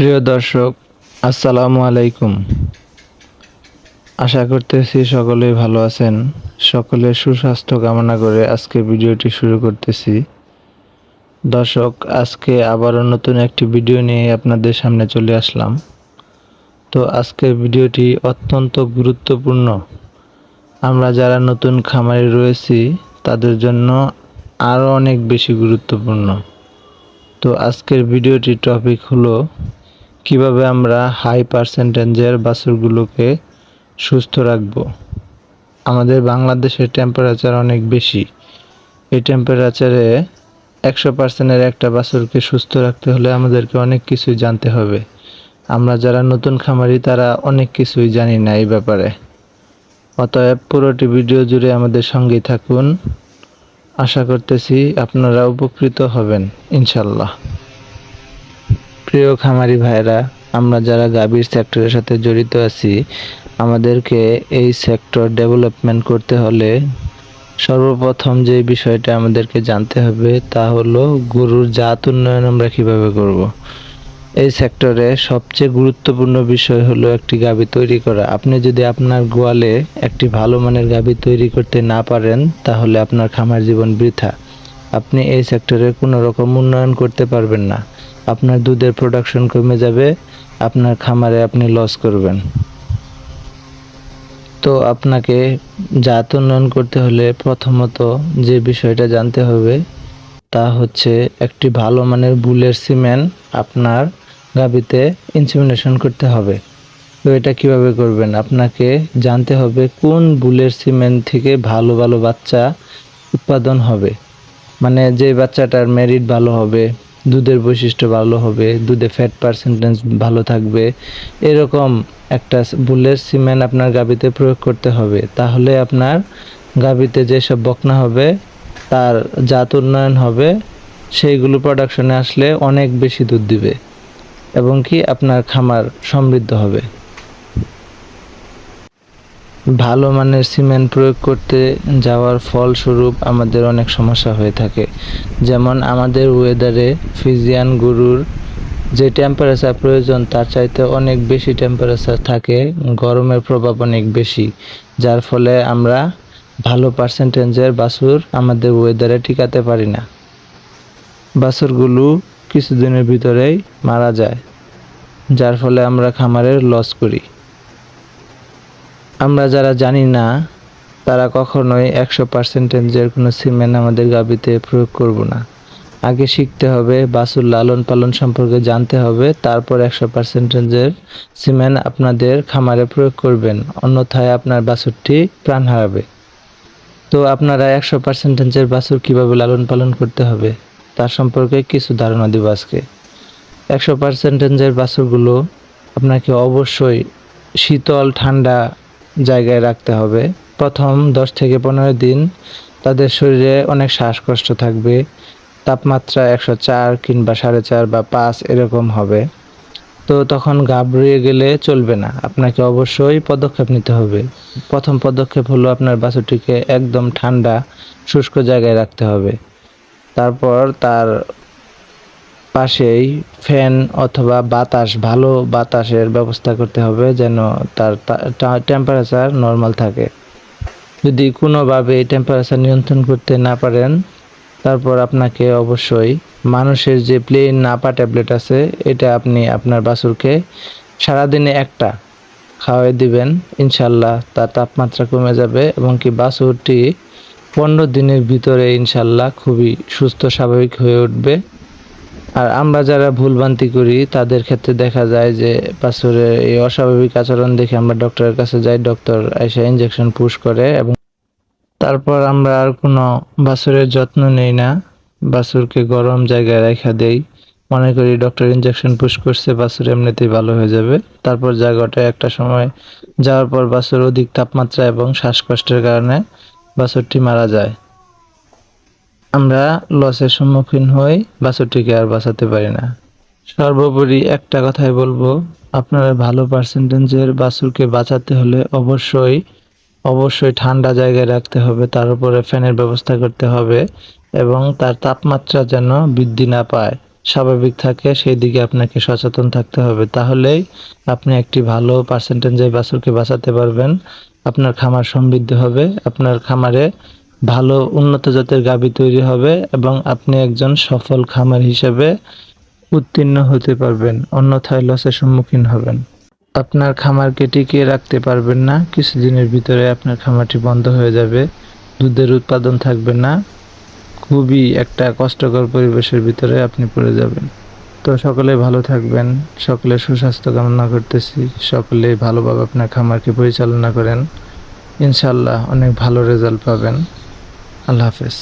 প্রিয় দর্শক, আসসালামু আলাইকুম। আশা করতেছি সকলেই ভালো আছেন। সকলের সুস্বাস্থ্য কামনা করে আজকে ভিডিওটি শুরু করতেছি। দর্শক, আজকে আবারও নতুন একটি ভিডিও নিয়ে আপনাদের সামনে চলে আসলাম। তো আজকের ভিডিওটি অত্যন্ত গুরুত্বপূর্ণ। আমরা যারা নতুন খামারে রয়েছি তাদের জন্য আরও অনেক বেশি গুরুত্বপূর্ণ। তো আজকের ভিডিওটির টপিক হলো কিভাবে আমরা হাই পার্সেন্টেজের বাছুরগুলোকে সুস্থ রাখব। আমাদের বাংলাদেশের টেম্পারেচার অনেক বেশি। এই টেম্পারেচারে 100%-এর একটা বাছুরকে সুস্থ রাখতে হলে আমাদেরকে অনেক কিছুই জানতে হবে। আমরা যারা নতুন খামারি তারা অনেক কিছুই জানি না এই ব্যাপারে। অতএব পুরোটি ভিডিও জুড়ে আমাদের সঙ্গেই থাকুন। আশা করতেছি আপনারা উপকৃত হবেন ইনশাল্লাহ। প্রিয় খামারি ভাইরা, আমরা যারা গাভীর সেক্টরের সাথে জড়িত আছি, আমাদেরকে এই সেক্টর ডেভেলপমেন্ট করতে হলে সর্বপ্রথম যে বিষয়টা আমাদেরকে জানতে হবে তা হলো গরুর জাত উন্নয়ন আমরা কিভাবে করব। এই সেক্টরে সবচেয়ে গুরুত্বপূর্ণ বিষয় হলো একটি গাভী তৈরি করা। আপনি যদি আপনার গোয়ালে একটি ভালো মানের গাভী তৈরি করতে না পারেন তাহলে আপনার খামার জীবন বৃথা। আপনি এই সেক্টরে কোনো রকম উন্নয়ন করতে পারবেন না। আপনার দুধের প্রোডাকশন কমে যাবে, আপনার খামারে আপনি লস করবেন। তো আপনাকে জাত উন্নয়ন করতে হলে প্রথমত যে বিষয়টা জানতে হবে তা হচ্ছে একটি ভালো মানের বুলের সিমেন্ট আপনার গাভীতে ইনসেমিনেশন করতে হবে। তো এটা কিভাবে করবেন? আপনাকে জানতে হবে কোন বুলের সিমেন্ট থেকে ভালো ভালো বাচ্চা উৎপাদন হবে, মানে যে বাচ্চাটার মেরিট ভালো হবে, দুধের বৈশিষ্ট্য ভালো হবে, দুধে ফ্যাট পার্সেন্টেজ ভালো থাকবে, এরকম একটা বুলের সিমেন্ট আপনার গাভীতে প্রয়োগ করতে হবে। তাহলে আপনার গাভীতে যেসব বকনা হবে তার জাত উন্নয়ন হবে, সেইগুলো প্রোডাকশনে আসলে অনেক বেশি দুধ দিবে এবং কি আপনার খামার সমৃদ্ধ হবে। ভালো মানের সিমেন্ট প্রয়োগ করতে যাওয়ার ফলস্বরূপ আমাদের অনেক সমস্যা হয়ে থাকে। যেমন আমাদের ওয়েদারে ফ্রিজিয়ান গরুর যে টেম্পারেচার প্রয়োজন তার চাইতে অনেক বেশি টেম্পারেচার থাকে, গরমের প্রভাব অনেক বেশি, যার ফলে আমরা ভালো পার্সেন্টেজের বাছুর আমাদের ওয়েদারে টিকাতে পারি না। বাছুরগুলো কিছুদিনের ভিতরেই মারা যায়, যার ফলে আমরা খামারের লস করি। আমরা যারা জানি না তারা কখনোই 100%-এর কোনো সিমেন্ট আমাদের গাভীতে প্রয়োগ করব না। আগে শিখতে হবে, বাছুর লালন পালন সম্পর্কে জানতে হবে, তারপর 100%-এর সিমেন্ট আপনাদের খামারে প্রয়োগ করবেন, অন্যথায় আপনার বাছুরটি প্রাণ হারাবে। তো আপনারা 100%-এর বাছুর কীভাবে লালন পালন করতে হবে তার সম্পর্কে কিছু ধারণা দেব আজকে। 100%-এর বাছুরগুলো আপনাকে অবশ্যই শীতল ঠান্ডা জায়গায় রাখতে হবে। প্রথম 10 থেকে 15 দিন তাদের শরীরে অনেক শ্বাসকষ্ট থাকবে, তাপমাত্রা 104 কিংবা 4.5 বা 5 এরকম হবে। তো তখন ঘাবড়িয়ে গেলে চলবে না, আপনাকে অবশ্যই পদক্ষেপ নিতে হবে। প্রথম পদক্ষেপ হলো আপনার বাছুরটিকে একদম ঠান্ডা শুষ্ক জায়গায় রাখতে হবে। তারপর তার পাশেই ফ্যান অথবা বাতাস, ভালো বাতাসের ব্যবস্থা করতে হবে যেন তার টেম্পারেচার নর্মাল থাকে। যদি কোনোভাবে এই টেম্পারেচার নিয়ন্ত্রণ করতে না পারেন তারপর আপনাকে অবশ্যই মানুষের যে প্লেন নাপা ট্যাবলেট আছে এটা আপনি আপনার বাছুরকে সারাদিনে একটা খাওয়াই দিবেন। ইনশাল্লাহ তার তাপমাত্রা কমে যাবে এবং কি বাছুরটি 15 দিনের ভিতরে ইনশাল্লাহ খুবই সুস্থ স্বাভাবিক হয়ে উঠবে। আর আমরা যারা ভুলভ্রান্তি করি তাদের ক্ষেত্রে দেখা যায় যে বাছুরের এই অস্বাভাবিক আচরণ দেখে আমরা ডক্টরের কাছে যাই, ডক্টর এসে ইনজেকশন পুশ করে এবং তারপর আমরা আর কোনো বাছুরের যত্ন নেই না, বাছুরকে গরম জায়গায় রেখে দেই, মনে করি ডক্টর ইনজেকশন পুশ করছে বাছুর এমনিতেই ভালো হয়ে যাবে। তারপর জায়গাটা একটা সময় যাওয়ার পর বাছুর অধিক তাপমাত্রা এবং শ্বাসকষ্টের কারণে বাছুরটি মারা যায়। আমরা লসের সম্মুখীন হই, বাছুরটিকে আর বাঁচাতে পারি না। সর্বোপরি একটা কথাই বলবো, আপনারা ভালো পার্সেন্টেজের বাছুরকে বাঁচাতে হলে অবশ্যই ঠান্ডা জায়গায় রাখতে হবে, তার উপরে ফ্যানের ব্যবস্থা করতে হবে এবং তার তাপমাত্রা যেন বৃদ্ধি না পায়। স্বাভাবিক থাকে সেই দিকে আপনাকে সচেতন থাকতে হবে। তাহলেই আপনি একটি ভালো পার্সেন্টেজের বাছুরকে বাঁচাতে পারবেন। আপনার খামার সমৃদ্ধ হবে, আপনার খামারে ভালো উন্নত জাতের গাভী তৈরি হবে এবং আপনি একজন সফল খামার হিসেবে উত্তীর্ণ হতে পারবেন, অন্যথায় লসের সম্মুখীন হবেন। আপনার খামারকে টিকিয়ে রাখতে পারবেন না, কিছুদিনের ভিতরে আপনার খামারটি বন্ধ হয়ে যাবে, দুধের উৎপাদন থাকবে না, খুবই একটা কষ্টকর পরিবেশের ভিতরে আপনি পড়ে যাবেন। তো সকলে ভালো থাকবেন, সকলের সুস্বাস্থ্য কামনা করতেছি, সকলে ভালোভাবে আপনার খামারকে পরিচালনা করেন, ইনশাল্লাহ অনেক ভালো রেজাল্ট পাবেন। আল্লাহ হাফেজ।